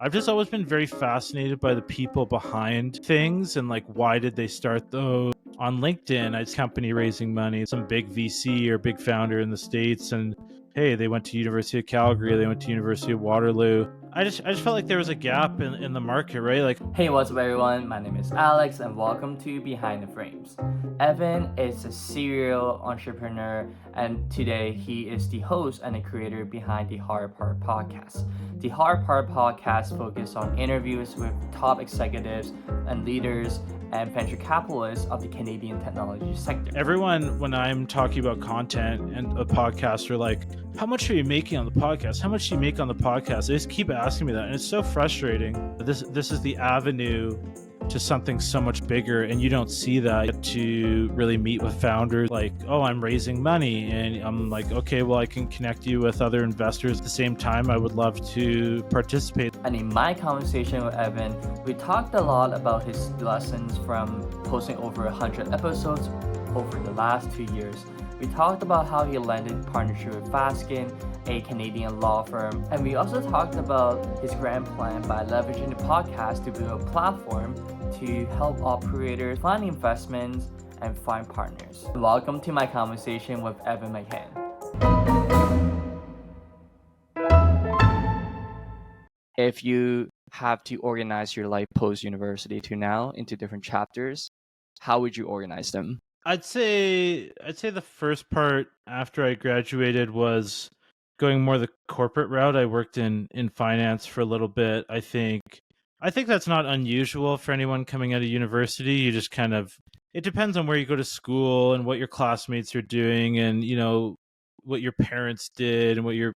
I've just always been very fascinated by the people behind things and like why did they start those. On LinkedIn, it's company raising money, some big VC or big founder in the States, and hey, they went to University of Calgary, they went to University of Waterloo. I just felt like there was a gap in the market, right? Like, Hey, what's up, everyone? My name is Alex, and welcome to Behind the Frames. Evan is a serial entrepreneur, and today he is the host and the creator behind the Hard Part podcast. The Hard Part podcast focuses on interviews with top executives and leaders and venture capitalists of the Canadian technology sector. everyone, when I'm talking about content and a podcast, are like, how much are you making on the podcast? How much do you make on the podcast? They just keep asking me that, and it's so frustrating. This is the avenue to something so much bigger, and you don't see that to really meet with founders like, oh, I'm raising money, and I'm like, okay, well, I can connect you with other investors. At the same time, I would love to participate. And in my conversation with Evan, we talked a lot about his lessons from posting over 100 episodes over the last 2 years. We talked about how he landed partnership with Fasken, a Canadian law firm, and we also talked about his grand plan by leveraging the podcast to build a platform to help operators find investments and find partners. Welcome to my conversation with Evan McCann. If you have to organize your life post-university to now into different chapters, how would you organize them? I'd say the first part after I graduated was going more the corporate route. I worked in finance for a little bit. I think that's not unusual for anyone coming out of university. You just kind of, it depends on where you go to school and what your classmates are doing, and you know what your parents did and what your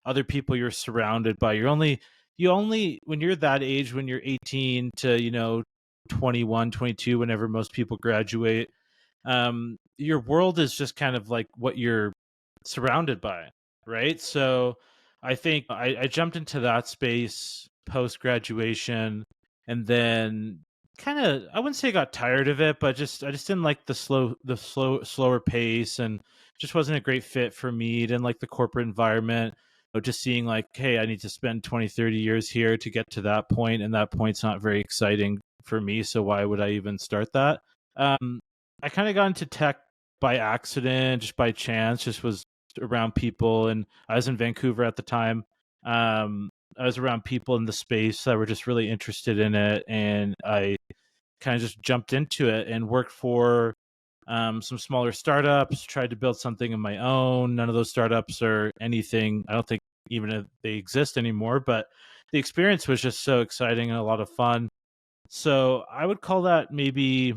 other people you're surrounded by. You only when you're that age, when you're 18 to 21, 22, whenever most people graduate, your world is just kind of like what you're surrounded by, right? So I think I jumped into that space post graduation, and then kind of, I wouldn't say got tired of it, but I just didn't like the slower pace, and just wasn't a great fit for me. Didn't like the corporate environment. Just seeing like, hey, I need to spend 20, 30 years here to get to that point, and that point's not very exciting for me, so why would I even start that? I kind of got into tech by accident, just by chance, just was around people, and I was in Vancouver at the time. I was around people in the space that were just really interested in it, and I kind of just jumped into it and worked for some smaller startups, tried to build something of my own. None of those startups are anything, I don't think even if they exist anymore, but the experience was just so exciting and a lot of fun. So I would call that maybe,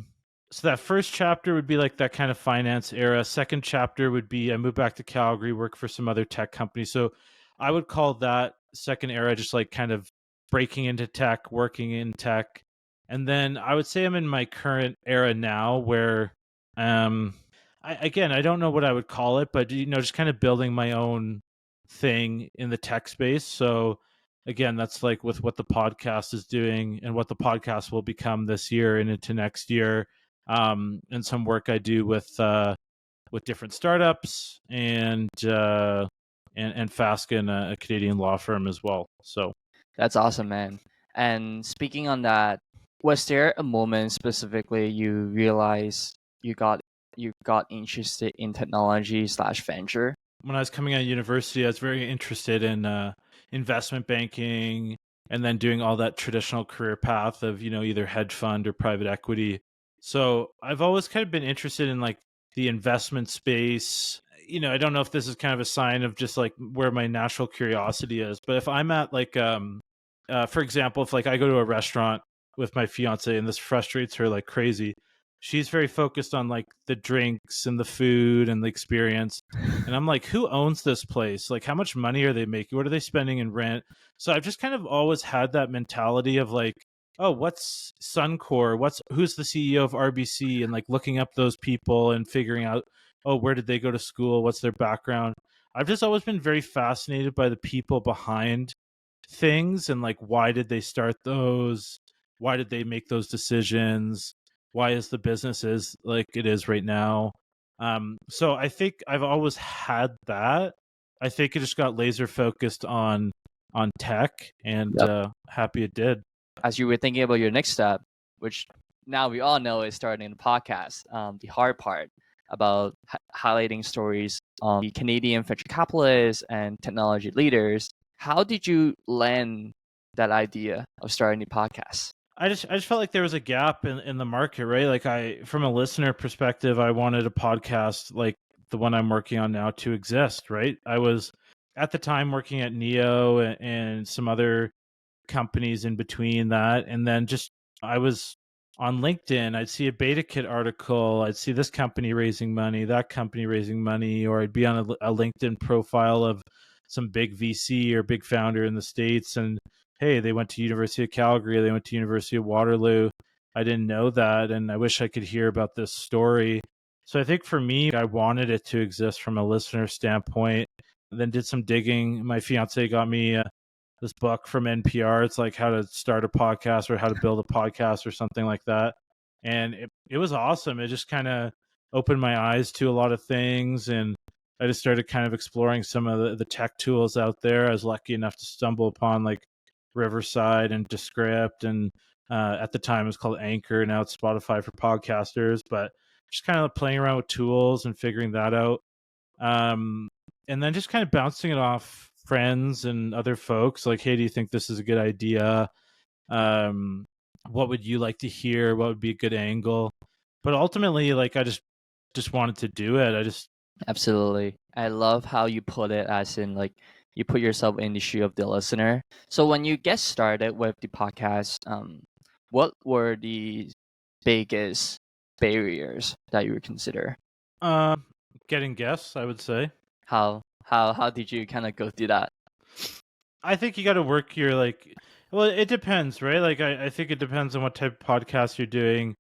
so that first chapter would be like that kind of finance era. Second chapter would be I moved back to Calgary, work for some other tech companies. So I would call that second era just like kind of breaking into tech, working in tech. And then I would say I'm in my current era now where I don't know what I would call it, but just kind of building my own thing in the tech space. So again, that's like with what the podcast is doing and what the podcast will become this year and into next year. And some work I do with different startups and Fasken, a Canadian law firm as well. So That's awesome, man. And speaking on that, was there a moment specifically you realized you got interested in technology slash venture? when I was coming out of university, I was very interested in investment banking, and then doing all that traditional career path of either hedge fund or private equity. So I've always kind of been interested in like the investment space. I don't know if this is kind of a sign of just like where my natural curiosity is, but if I'm at like for example, if like I go to a restaurant with my fiance and this frustrates her like crazy, she's very focused on like the drinks and the food and the experience. And I'm like, who owns this place? Like, how much money are they making? What are they spending in rent? So I've just kind of always had that mentality of like, oh, what's Suncor? Who's the CEO of RBC? And like looking up those people and figuring out, oh, where did they go to school? What's their background? I've just always been very fascinated by the people behind things and like, why did they start those? Why did they make those decisions? Why is the business is like it is right now? So I think I've always had that. I think it just got laser focused on on tech, and happy it did. As you were thinking about your next step, which now we all know is starting the podcast, the hard part about highlighting stories on the Canadian venture capitalists and technology leaders, how did you land that idea of starting the podcast? I just felt like there was a gap in the market, right? Like from a listener perspective, I wanted a podcast like the one I'm working on now to exist, right? I was at the time working at Neo and some other companies in between that, and then just I was on LinkedIn, I'd see a beta kit article, I'd see this company raising money, that company raising money, or I'd be on a LinkedIn profile of some big VC or big founder in the States, and hey, they went to University of Calgary, they went to University of Waterloo. I didn't know that, and I wish I could hear about this story. So I think for me, I wanted it to exist from a listener standpoint. Then did some digging. My fiance got me this book from NPR. It's like how to start a podcast or how to build a podcast or something like that. And it was awesome. It just kind of opened my eyes to a lot of things. And I just started kind of exploring some of the tech tools out there. I was lucky enough to stumble upon like Riverside and Descript. And at the time it was called Anchor. Now it's Spotify for podcasters. But just kind of playing around with tools and figuring that out. And then just kind of bouncing it off friends and other folks, like, hey, do you think this is a good idea? What would you like to hear? What would be a good angle? But ultimately, like, I just wanted to do it. Absolutely. I love how you put it, as in like you put yourself in the shoe of the listener. So when you get started with the podcast, what were the biggest barriers that you would consider? Getting guests, I would say. How did you kind of go through that? I think you got to work your well, it depends, right? Like I think it depends on what type of podcast you're doing.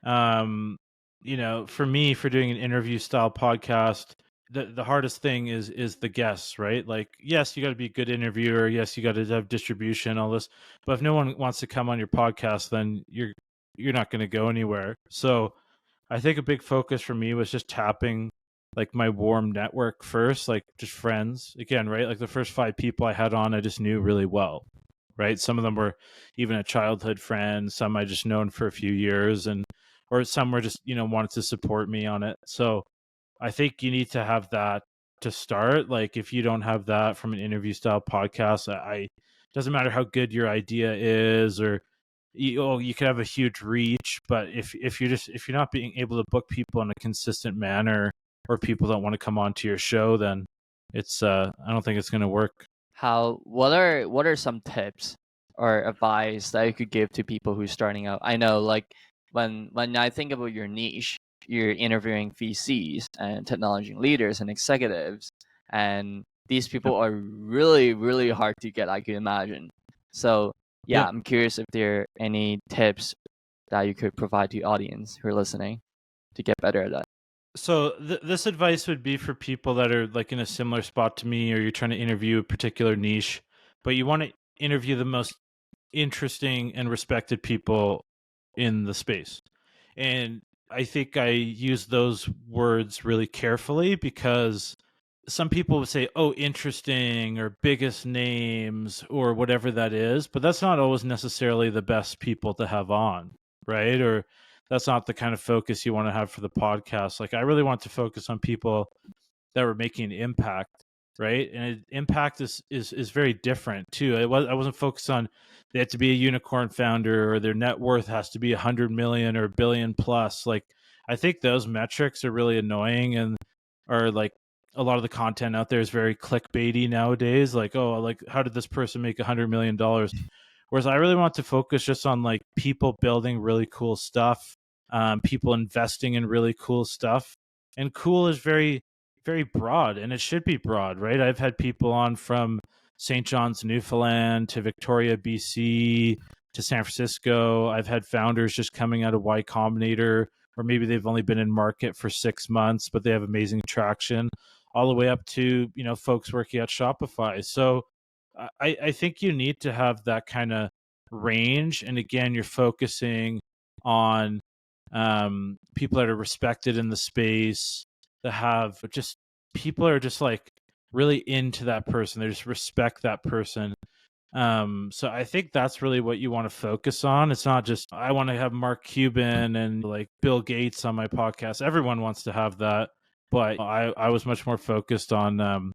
For me, for doing an interview style podcast, the hardest thing is the guests, right? Like, yes, you got to be a good interviewer. Yes, you got to have distribution, all this. But if no one wants to come on your podcast, then you're not going to go anywhere. So I think a big focus for me was just tapping like my warm network first, like just friends again, right? Like the first 5 people I had on, I just knew really well, right? Some of them were even a childhood friend, some I just known for a few years, or some were just, wanted to support me on it. So I think you need to have that to start. Like if you don't have that from an interview style podcast, doesn't matter how good your idea is, or you could have a huge reach, but if you're not being able to book people in a consistent manner, or people don't want to come onto your show, then it's I don't think it's going to work. What are some tips or advice that you could give to people who's starting out? I know, like when I think about your niche, you're interviewing VCs and technology leaders and executives, and these people are really, really hard to get, I can imagine. So yeah, I'm curious if there are any tips that you could provide to the audience who are listening to get better at that. So this advice would be for people that are like in a similar spot to me, or you're trying to interview a particular niche, but you want to interview the most interesting and respected people in the space. And I think I use those words really carefully, because some people would say, oh, interesting, or biggest names, or whatever that is, but that's not always necessarily the best people to have on, right? Or that's not the kind of focus you want to have for the podcast. Like I really want to focus on people that were making an impact, right? And impact is very different too. I wasn't focused on they have to be a unicorn founder, or their net worth has to be 100 million or a billion plus. Like I think those metrics are really annoying, and are like a lot of the content out there is very clickbaity nowadays. Like, oh, like how did this person make $100 million? Whereas I really want to focus just on like people building really cool stuff, people investing in really cool stuff. And cool is very, very broad, and it should be broad, right? I've had people on from St. John's, Newfoundland to Victoria, BC to San Francisco. I've had founders just coming out of Y Combinator, or maybe they've only been in market for 6 months, but they have amazing traction, all the way up to, folks working at Shopify. So I think you need to have that kind of range. And again, you're focusing on people that are respected in the space, that have just people are just like really into that person. They just respect that person. So I think that's really what you want to focus on. It's not just I want to have Mark Cuban and like Bill Gates on my podcast. Everyone wants to have that, but I was much more focused on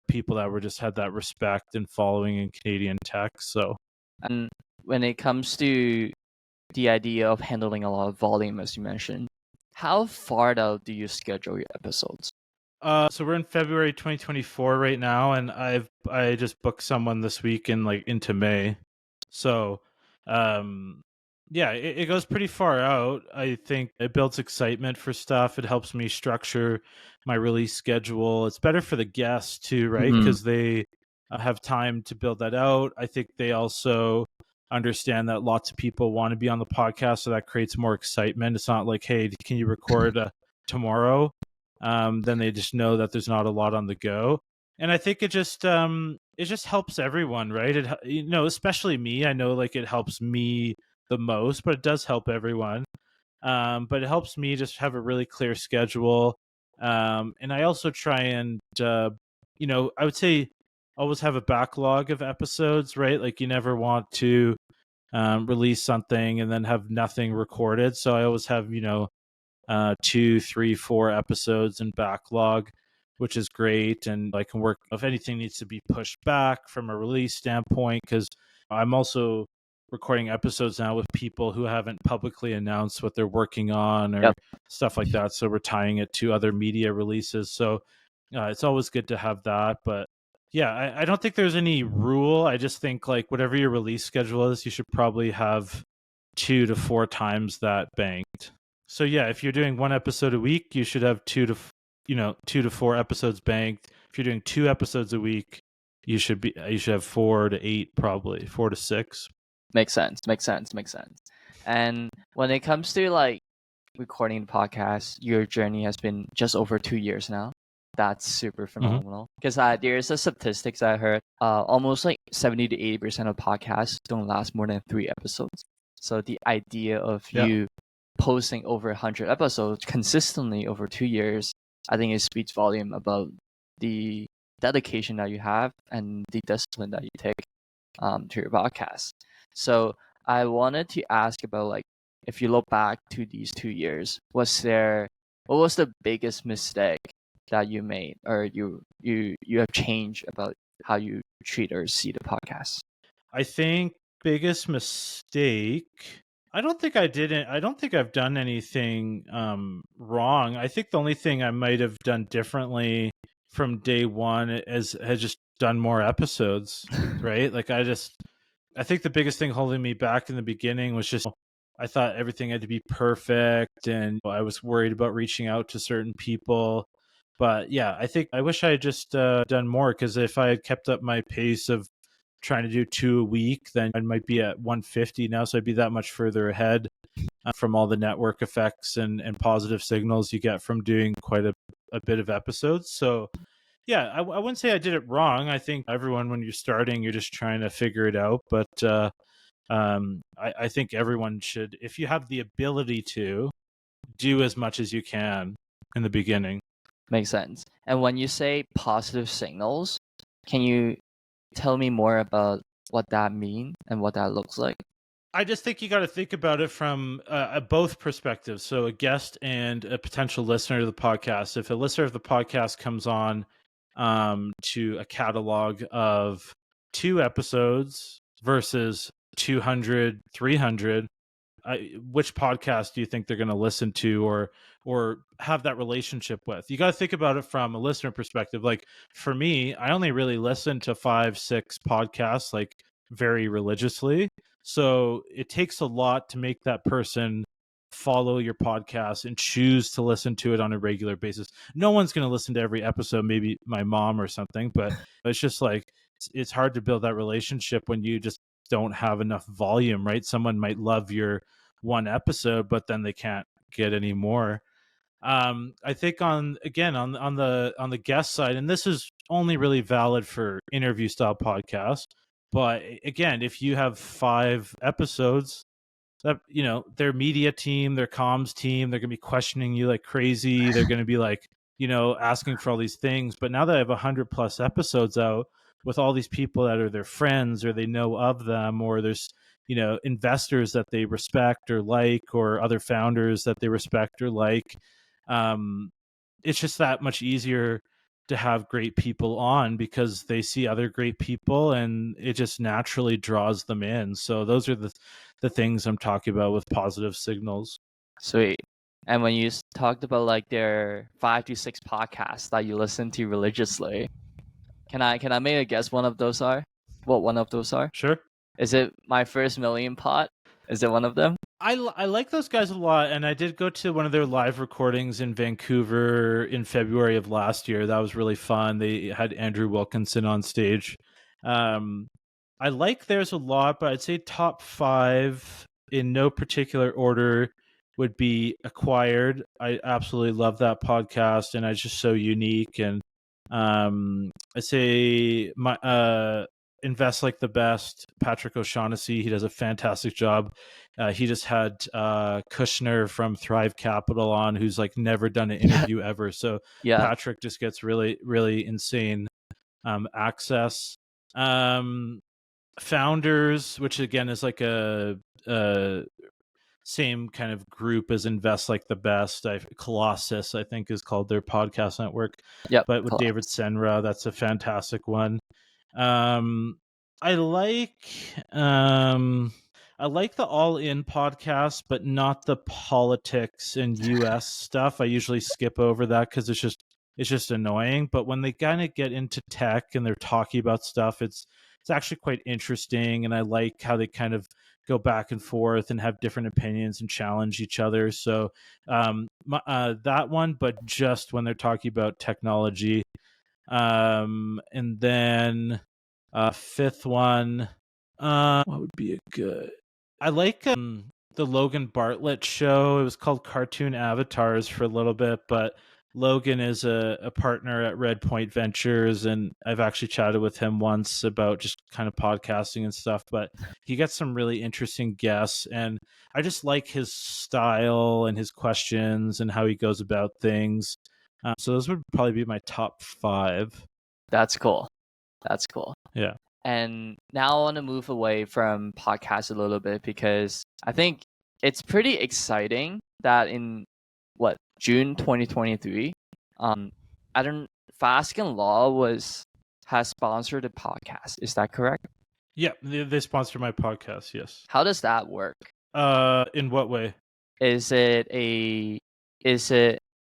people that were just had that respect and following in Canadian tech. So, And when it comes to the idea of handling a lot of volume, as you mentioned, how far out do you schedule your episodes? So we're in February 2024 right now, and I just booked someone this week in like into May. So, yeah, it goes pretty far out. I think it builds excitement for stuff. It helps me structure my release schedule. It's better for the guests too, right? Because they have time to build that out. I think they also understand that lots of people want to be on the podcast, so that creates more excitement. It's not like, hey, can you record tomorrow? Then they just know that there's not a lot on the go. And I think it just helps everyone, right? Especially me. I know like it helps me the most, but it does help everyone. But it helps me just have a really clear schedule. And I also try and I would say always have a backlog of episodes, right? Like you never want to release something and then have nothing recorded. So I always have 2, 3, 4 episodes in backlog, which is great. And I can work if anything needs to be pushed back from a release standpoint, because I'm also recording episodes now with people who haven't publicly announced what they're working on or stuff like that. So we're tying it to other media releases. So it's always good to have that. But yeah, I don't think there's any rule. I just think like whatever your release schedule is, you should probably have 2 to 4 times that banked. So yeah, if you're doing 1 episode a week, you should have 2 to 4 episodes banked. If you're doing 2 episodes a week, you should have 4 to 8, probably 4 to 6. Makes sense. And when it comes to like recording the podcast, your journey has been just over 2 years now. That's super phenomenal. Because there's a statistics I heard. Almost like 70 to 80% of podcasts don't last more than 3 episodes. So the idea of you posting over 100 episodes consistently over 2 years, I think it speaks volume about the dedication that you have and the discipline that you take to your podcast. So I wanted to ask about like, if you look back to these 2 years, what was the biggest mistake that you made or you have changed about how you treat or see the podcast? I think biggest mistake, I don't think I've done anything wrong. I think the only thing I might have done differently from day one has just done more episodes, right? Like I think the biggest thing holding me back in the beginning was just I thought everything had to be perfect, and I was worried about reaching out to certain people. But yeah, I think I wish I had just done more, because if I had kept up my pace of trying to do 2 a week, then I might be at 150 now. So I'd be that much further ahead from all the network effects and positive signals you get from doing quite a bit of episodes. So yeah, I wouldn't say I did it wrong. I think everyone, when you're starting, you're just trying to figure it out. But I think everyone should, if you have the ability to, do as much as you can in the beginning. Makes sense. And when you say positive signals, can you tell me more about what that means and what that looks like? I just think you got to think about it from both perspectives. So a guest and a potential listener to the podcast. If a listener of the podcast comes on to a catalog of 2 episodes versus 200, 300, which podcast do you think they're going to listen to or have that relationship with? You got to think about it from a listener perspective. Like for me, I only really listen to 5, 6 podcasts like very religiously. So it takes a lot to make that person follow your podcast and choose to listen to it on a regular basis. No one's going to listen to every episode, maybe my mom or something, but it's just like it's hard to build that relationship when you just don't have enough volume, right? Someone might love your 1 episode, but then they can't get any more. I think on the guest side, and this is only really valid for interview style podcasts, but again, if you have 5 episodes, that their media team, their comms team, they're gonna be questioning you like crazy. They're gonna be like asking for all these things. But now that I have 100+ episodes out with all these people that are their friends or they know of them, or there's investors that they respect or like, or other founders that they respect or like, it's just that much easier to have great people on because they see other great people and it just naturally draws them in. So those are the things I'm talking about with positive signals. Sweet. And when you talked about like their 5 to 6 podcasts that you listen to religiously, can I make a guess one of those are? What one of those are? Sure. Is it My First Million Pod? Is it one of them? I like those guys a lot, and I did go to one of their live recordings in Vancouver in February of last year. That was really fun. They had Andrew Wilkinson on stage. I like theirs a lot, but I'd say top 5 in no particular order would be Acquired. I absolutely love that podcast, and it's just so unique. And I say my Invest Like the Best, Patrick O'Shaughnessy. He does a fantastic job. He just had Kushner from Thrive Capital on, who's like never done an interview ever. So Yeah. Patrick just gets really, really insane access. Founders, which again is like a same kind of group as Invest Like the Best. Colossus, I think, is called their podcast network. Yep. But with David Senra, that's a fantastic one. I like the All In podcast, but not the politics and US stuff. I usually skip over that because it's just annoying. But when they kind of get into tech and they're talking about stuff, it's actually quite interesting, and I like how they kind of go back and forth and have different opinions and challenge each other. So that one, but just when they're talking about technology. And then 5th one, what would be a good? I like the Logan Bartlett show. It was called Cartoon Avatars for a little bit, but Logan is a partner at Red Point Ventures, and I've actually chatted with him once about just kind of podcasting and stuff, but he gets some really interesting guests, and I just like his style and his questions and how he goes about things. So those would probably be my top 5. That's cool. That's cool. Yeah. And now I want to move away from podcasts a little bit because I think it's pretty exciting that in June 2023, Fasken Law has sponsored a podcast. Is that correct? Yeah, they sponsor my podcast. Yes. How does that work? In what way? Is it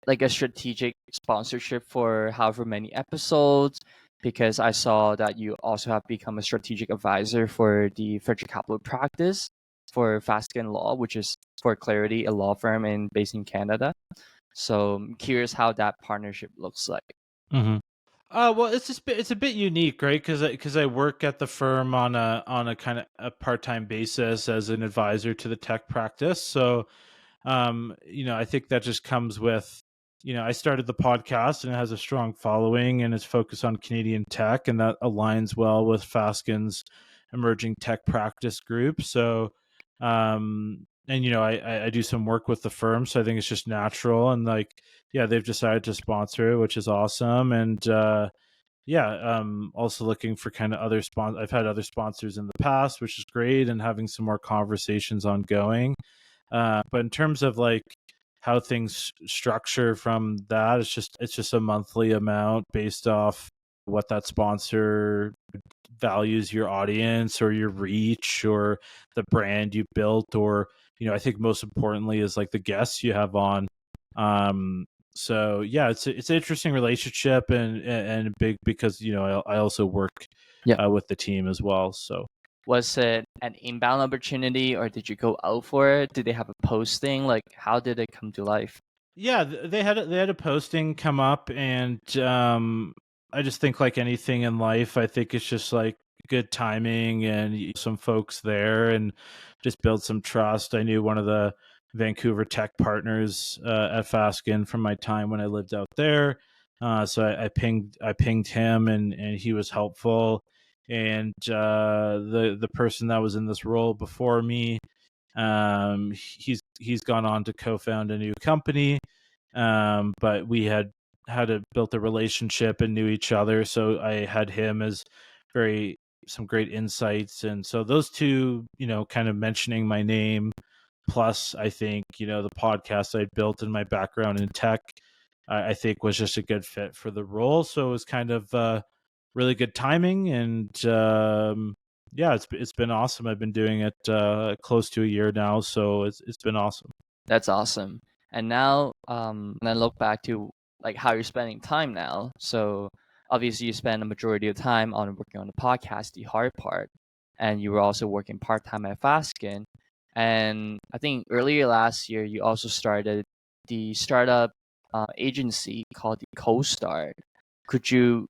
like a strategic sponsorship for however many episodes? Because I saw that you also have become a strategic advisor for the venture capital practice for Fasken Law, which is, for clarity, a law firm based in Canada. So I'm curious how that partnership looks like. Mm-hmm. Well, it's a bit unique, right? Because I work at the firm on a kind of a part-time basis as an advisor to the tech practice. So, I think that just comes with, I started the podcast and it has a strong following and it's focused on Canadian tech, and that aligns well with Fasken's emerging tech practice group. So, and I do some work with the firm, so I think it's just natural, and they've decided to sponsor it, which is awesome. And also looking for kind of other sponsors. I've had other sponsors in the past, which is great, and having some more conversations ongoing. But in terms of like how things structure from that, it's just a monthly amount based off what that sponsor values your audience or your reach or the brand you built, or I think most importantly is like the guests you have on. So yeah, it's an interesting relationship and big because I also work with the team as well. So was it an inbound opportunity or did you go out for it? Did they have a posting? Like, how did it come to life? Yeah, they had a posting come up, and I just think like anything in life, I think it's just like good timing and some folks there and just build some trust. I knew one of the Vancouver tech partners at Fasken from my time when I lived out there. So I pinged him and he was helpful. And the person that was in this role before me, he's gone on to co-found a new company. But we had built a relationship and knew each other. So I had him as some great insights. And so those two, kind of mentioning my name, plus I think, the podcast I built and my background in tech, I think was just a good fit for the role. So it was kind of really good timing. And yeah, it's been awesome. I've been doing it close to a year now. So it's been awesome. That's awesome. And now, when I look back to like how you're spending time now, so obviously you spend a majority of time on working on the podcast, the hard part, and you were also working part time at Fasken. And I think earlier last year you also started the startup agency called the Co-Start. Could you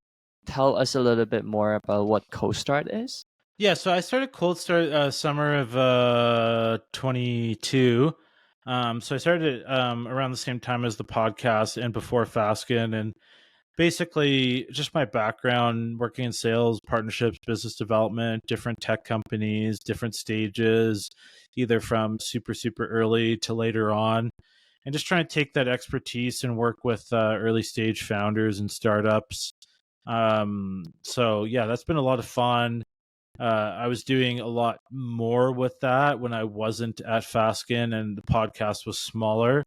tell us a little bit more about what Co-Start is? Yeah, so I started Cold Start summer of 22. So I started around the same time as the podcast and before Fasken, and basically just my background working in sales, partnerships, business development, different tech companies, different stages, either from super, super early to later on, and just trying to take that expertise and work with early stage founders and startups. So yeah, that's been a lot of fun. I was doing a lot more with that when I wasn't at Fasken and the podcast was smaller.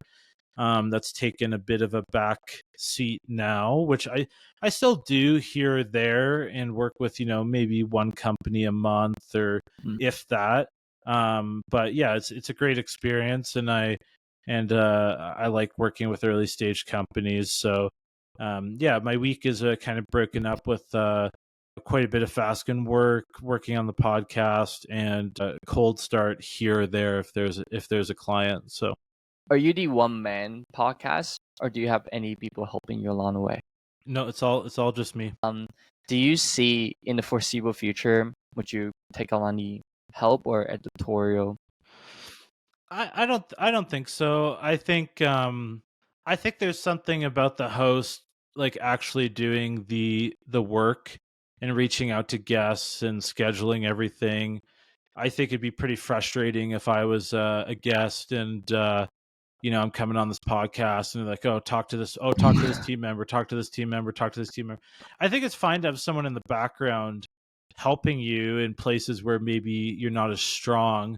That's taken a bit of a back seat now, which I still do here or there and work with, maybe one company a month or if that. But yeah, it's a great experience, and I like working with early stage companies. So yeah, my week is kind of broken up with quite a bit of Fasken work, working on the podcast, and cold start here or there if there's a client. So. Are you the one man podcast, or do you have any people helping you along the way? No, it's all just me. Do you see in the foreseeable future, would you take on any help or editorial? I don't think so. I think there's something about the host like actually doing the work and reaching out to guests and scheduling everything. I think it'd be pretty frustrating if I was a guest and I'm coming on this podcast and they're like, talk to this team member, talk to this team member, talk to this team member. I think it's fine to have someone in the background helping you in places where maybe you're not as strong.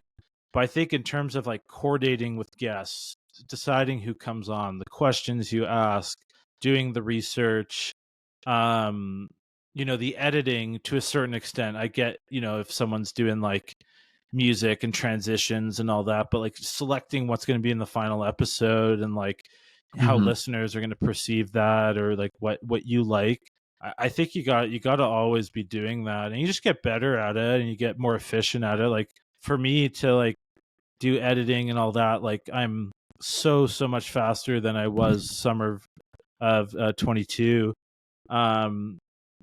But I think in terms of like coordinating with guests, deciding who comes on, the questions you ask, doing the research, the editing to a certain extent. I get, if someone's doing like music and transitions and all that, but like selecting what's going to be in the final episode and like how listeners are going to perceive that, or like what you like. I think you got to always be doing that, and you just get better at it and you get more efficient at it. Like for me to like do editing and all that, like I'm so much faster than I was summer of 22.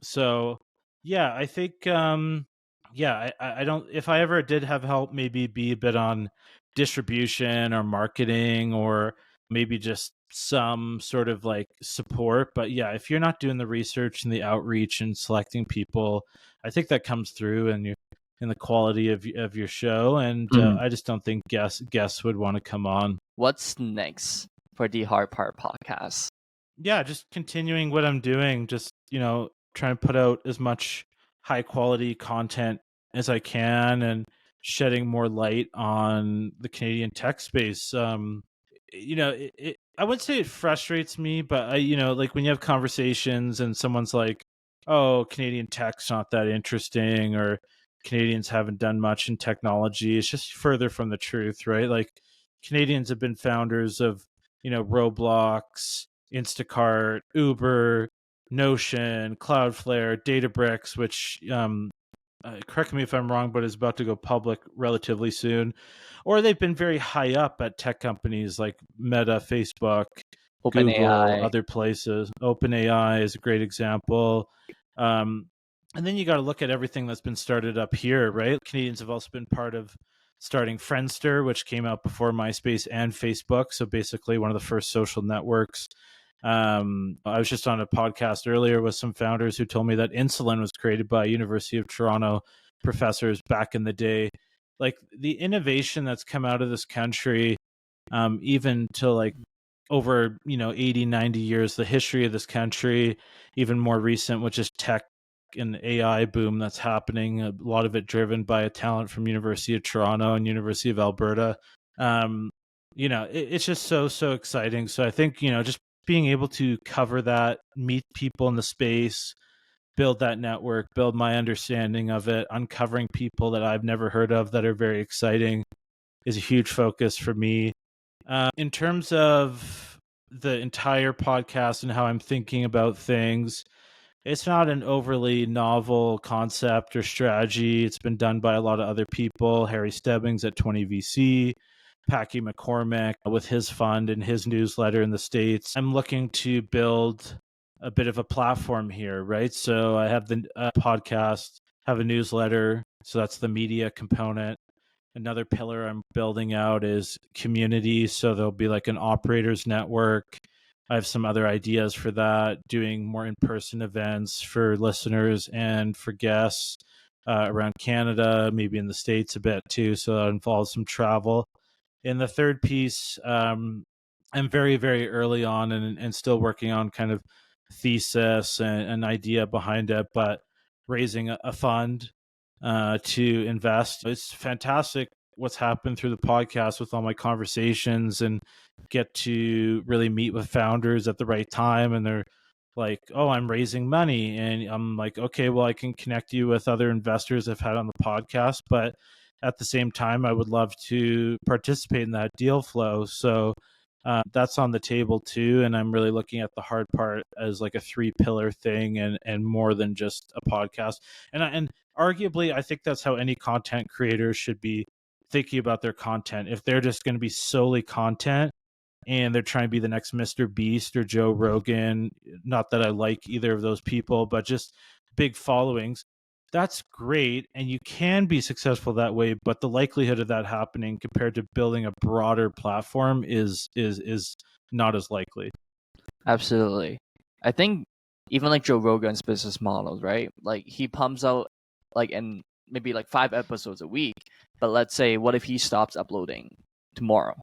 So yeah, I think yeah, I don't, if I ever did have help, maybe be a bit on distribution or marketing, or maybe just some sort of like support. But yeah, if you're not doing the research and the outreach and selecting people, I think that comes through in the quality of your show. And I just don't think guests would want to come on. What's next for the Hard Part podcast? Yeah, just continuing what I'm doing, just trying to put out as much high quality content as I can and shedding more light on the Canadian tech space. I would say it frustrates me, but like when you have conversations and someone's like, oh, Canadian tech's not that interesting, or Canadians haven't done much in technology, it's just further from the truth, right? Like Canadians have been founders of, Roblox, Instacart, Uber, Notion, Cloudflare, Databricks, which correct me if I'm wrong, but is about to go public relatively soon. Or they've been very high up at tech companies like Meta, Facebook, Google, OpenAI. other places. OpenAI is a great example. And then you got to look at everything that's been started up here, right? Canadians have also been part of starting Friendster, which came out before MySpace and Facebook. So basically one of the first social networks. I was just on a podcast earlier with some founders who told me that insulin was created by University of Toronto professors back in the day. Like the innovation that's come out of this country, even to like over 80, 90 years, the history of this country, even more recent, which is tech and AI boom that's happening, a lot of it driven by a talent from University of Toronto and University of Alberta. It's just so exciting. So I think just being able to cover that, meet people in the space, build that network, build my understanding of it, uncovering people that I've never heard of that are very exciting is a huge focus for me. In terms of the entire podcast and how I'm thinking about things, it's not an overly novel concept or strategy. It's been done by a lot of other people. Harry Stebbings at 20VC, Packy McCormick with his fund and his newsletter in the States. I'm looking to build a bit of a platform here, right? So I have the podcast, have a newsletter. So that's the media component. Another pillar I'm building out is community. So there'll be like an operators network. I have some other ideas for that, doing more in-person events for listeners and for guests around Canada, maybe in the States a bit too. So that involves some travel. In the third piece, I'm very, very early on and still working on kind of thesis and an idea behind it, but raising a fund to invest. It's fantastic what's happened through the podcast with all my conversations, and get to really meet with founders at the right time. And they're like, oh, I'm raising money. And I'm like, okay, well, I can connect you with other investors I've had on the podcast. But at the same time, I would love to participate in that deal flow. So that's on the table too. And I'm really looking at the hard part as like a 3-pillar thing, and more than just a podcast. And arguably, I think that's how any content creator should be thinking about their content. If they're just going to be solely content and they're trying to be the next Mr. Beast or Joe Rogan, not that I like either of those people, but just big followings, that's great. And you can be successful that way, but the likelihood of that happening compared to building a broader platform is not as likely. Absolutely. I think even like Joe Rogan's business models, right? Like he pumps out like in maybe like 5 episodes a week, but let's say what if he stops uploading tomorrow?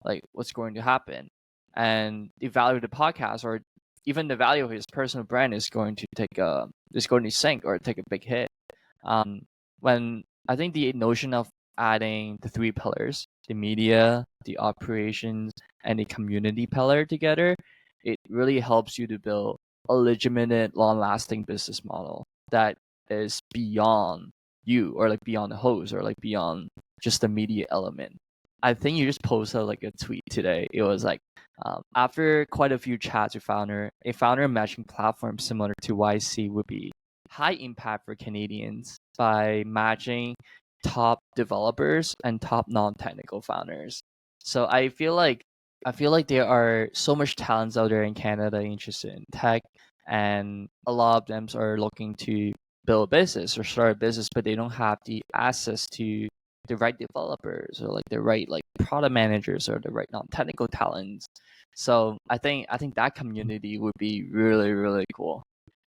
Like what's going to happen? And the value of the podcast, or even the value of his personal brand, is going to sink or take a big hit. When I think the notion of adding the 3 pillars, the media, the operations, and the community pillar together, it really helps you to build a legitimate, long-lasting business model that is beyond you, or like beyond the host, or like beyond just the media element. I think you just posted like a tweet today. It was like, after quite a few chats with a founder matching platform similar to YC would be high impact for Canadians by matching top developers and top non-technical founders. So I feel like there are so much talents out there in Canada interested in tech, and a lot of them are looking to build a business or start a business, but they don't have the access to the right developers, or like the right like product managers, or the right non-technical talents. So I think that community would be really, really cool.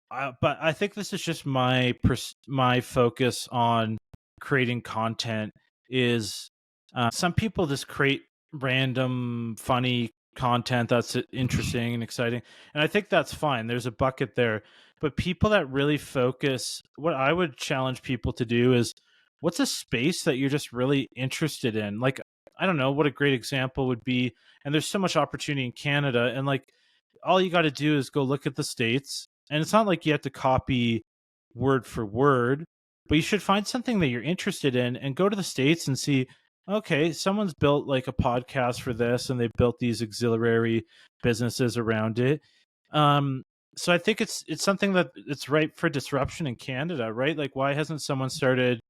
But I think this is just my focus on creating content is some people just create random funny content that's interesting and exciting, and I think that's fine. There's a bucket there. But people that really focus, what I would challenge people to do is, what's a space that you're just really interested in? Like, I don't know what a great example would be. And there's so much opportunity in Canada, and like all you got to do is go look at the States. And it's not like you have to copy word for word, but you should find something that you're interested in and go to the States and see, okay, someone's built like a podcast for this, and they've built these auxiliary businesses around it. So I think it's something that it's ripe for disruption in Canada, right? Like, why hasn't someone started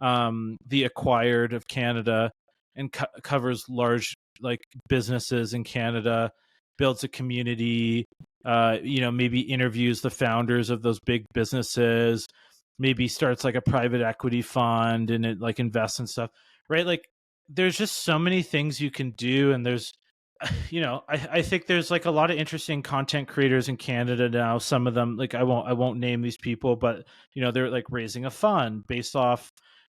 the Acquired of Canada, and covers large like businesses in Canada, builds a community, maybe interviews the founders of those big businesses, maybe starts like a private equity fund and it like invests in stuff, right? Like, there's just so many things you can do. And there's, I think there's like a lot of interesting content creators in Canada now. Some of them, like I won't name these people, but they're like raising a fund based off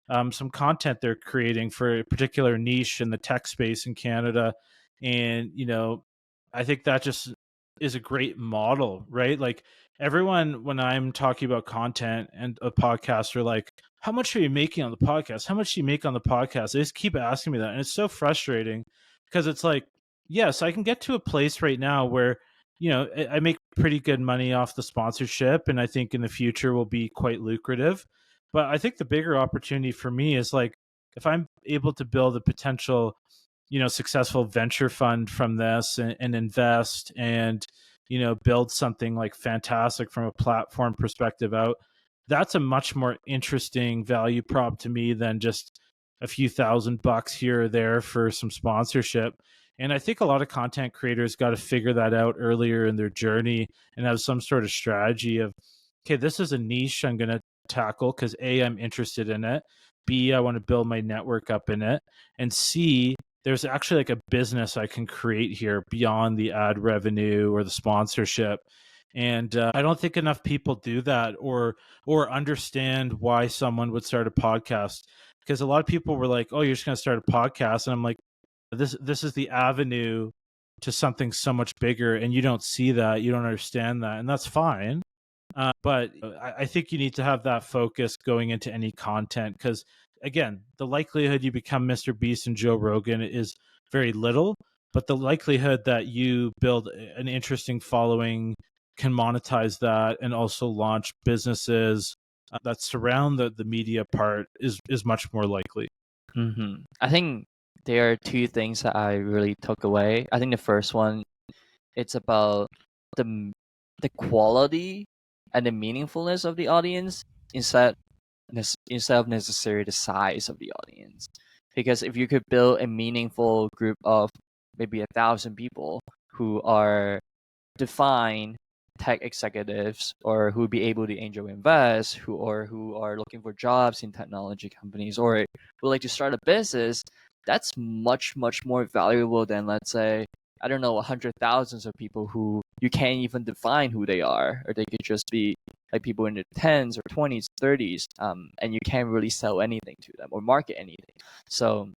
some content they're creating for a particular niche in the tech space in Canada. And I think that just is a great model, right? Like everyone, when I'm talking about content and a podcast, are like, how much are you making on the podcast? How much do you make on the podcast? They just keep asking me that. And it's so frustrating because it's like, yes, I can get to a place right now where, I make pretty good money off the sponsorship. And I think in the future will be quite lucrative. But I think the bigger opportunity for me is like, if I'm able to build a potential successful venture fund from this and invest and build something like fantastic from a platform perspective out, that's a much more interesting value prop to me than just a few $1,000 here or there for some sponsorship. And I think a lot of content creators got to figure that out earlier in their journey and have some sort of strategy of, okay, this is a niche I'm going to tackle because A, I'm interested in it, B, I want to build my network up in it, and C, there's actually like a business I can create here beyond the ad revenue or the sponsorship. And I don't think enough people do that or understand why someone would start a podcast. Because a lot of people were like, "Oh, you're just going to start a podcast," and I'm like, "This is the avenue to something so much bigger, and you don't see that, you don't understand that, and that's fine." But I think you need to have that focus going into any content because, again, the likelihood you become Mr. Beast and Joe Rogan is very little, but the likelihood that you build an interesting following, can monetize that, and also launch businesses that surround the media part is much more likely. I think there are two things that I really took away. I think the first one, it's about the the quality and the meaningfulness of the audience instead of necessarily the size of the audience. Because if you could build a meaningful group of maybe 1,000 people who are defined tech executives or who be able to angel invest, who are looking for jobs in technology companies or who like to start a business, that's much more valuable than, let's say, I don't know, hundred thousands of people who you can't even define who they are, or they could just be like people in their tens or 20s, 30s, and you can't really sell anything to them or market anything. So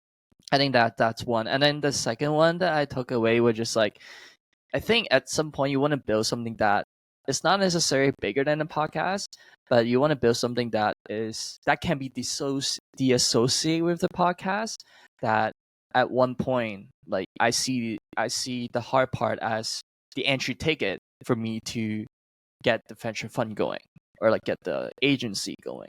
I think that's one. And then the second one that I took away was just like, I think at some point you want to build something that is not necessarily bigger than a podcast, but you want to build something that can be deassociated with the podcast. That at one point, like I see the hard part as the entry ticket for me to get the venture fund going or like get the agency going.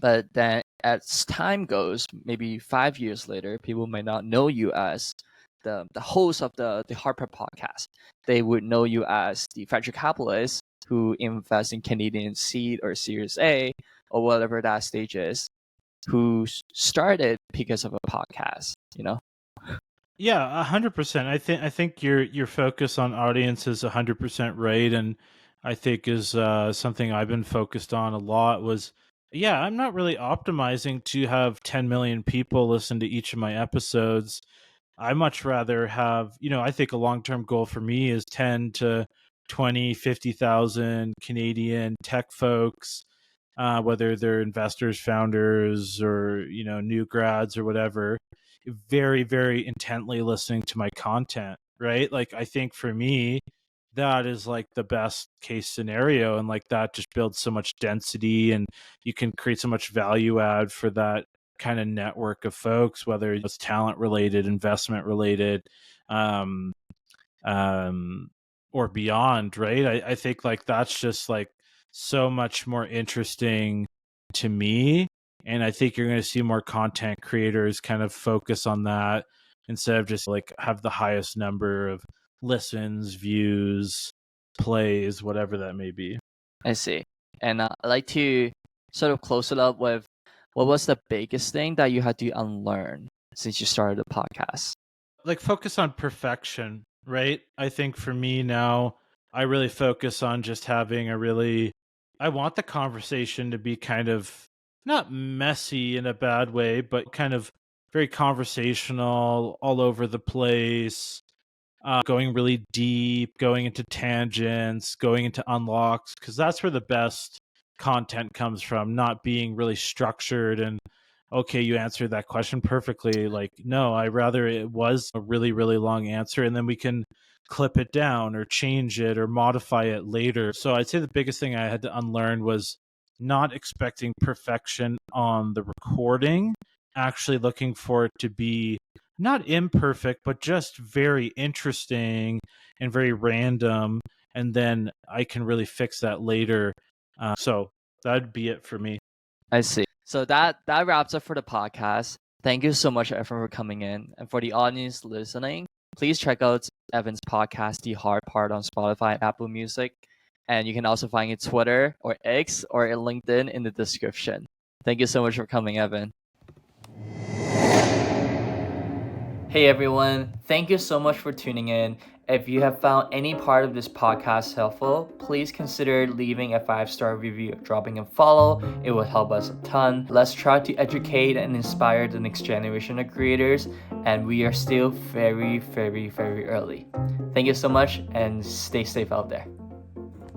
But then as time goes, maybe 5 years later, people might not know you as the host of the Harper podcast. They would know you as the venture capitalist who invests in Canadian seed or Series A or whatever that stage is, who started because of a podcast, you know? Yeah, 100%. I think your focus on audience is 100% right, and I think is something I've been focused on a lot. Was yeah, I'm not really optimizing to have 10 million people listen to each of my episodes. I much rather have, I think a long-term goal for me is 10 to 20, 50,000 Canadian tech folks, whether they're investors, founders, or, new grads or whatever, very, very intently listening to my content, right? Like, I think for me, that is like the best case scenario. And like that just builds so much density and you can create so much value add for that kind of network of folks, whether it's talent related, investment related, um, or beyond, right? I think like that's just like so much more interesting to me. And I think you're going to see more content creators kind of focus on that instead of just like have the highest number of listens, views, plays, whatever that may be. I see. And I'd like to sort of close it up with, what was the biggest thing that you had to unlearn since you started the podcast? Like focus on perfection, right? I think for me now, I really focus on just having I want the conversation to be kind of not messy in a bad way, but kind of very conversational, all over the place, going really deep, going into tangents, going into unlocks, because that's where the best content comes from, not being really structured and okay, you answered that question perfectly. Like, no, I rather it was a really, really long answer, and then we can clip it down or change it or modify it later. So I'd say the biggest thing I had to unlearn was not expecting perfection on the recording, actually looking for it to be not imperfect, but just very interesting and very random. And then I can really fix that later. So that'd be it for me. I see. So that wraps up for the podcast. Thank you so much, everyone, for coming in. And for the audience listening, please check out Evan's podcast, The Hard Part, on Spotify and Apple Music. And you can also find it Twitter or X or LinkedIn in the description. Thank you so much for coming, Evan. Hey everyone, thank you so much for tuning in. If you have found any part of this podcast helpful, please consider leaving a 5-star review, dropping a follow. It will help us a ton. Let's try to educate and inspire the next generation of creators, and we are still very, very, very early. Thank you so much, and stay safe out there.